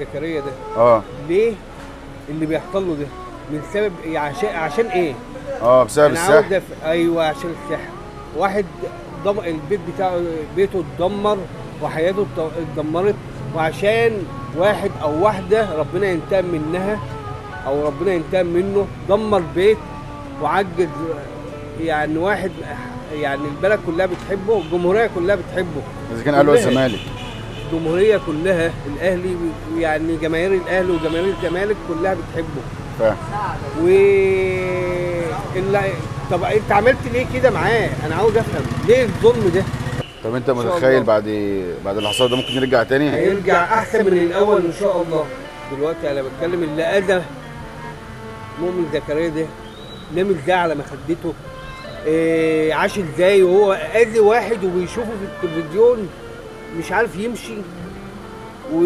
زكريا ده اه ليه اللي بيحصل له ده؟ من سبب إيه؟ عشان ايه؟ اه بسبب انا عاوز السحر. ايوه عشان السحر. واحد البيت بتاعه، بيته اتدمر وحياته اتدمرت، وعشان واحد او واحده ربنا ينتقم منها او ربنا ينتقم منه، دمر بيت وعجز. يعني واحد، يعني البلد كلها بتحبه، الجمهوريه كلها بتحبه، اذا كان اهلي كلها والزمالك. الجمهوريه كلها، الاهلي يعني جماهير الاهلي وجماهير الزمالك كلها بتحبه. فاهم. و طب انت عملت ليه كده معاه؟ انا عاوز افهم ليه الظلم ده. طب انت ان شاء متخيل الله بعد اللي حصل ده ممكن يرجع تاني؟ هيرجع احسن من الاول ان شاء الله. دلوقتي انا بتكلم اللي اذى مؤمن زكريا ده، نام ازاي على مخدته، إيه عاش ازاي وهو اذى واحد وبيشوفه في التلفزيون مش عارف يمشي و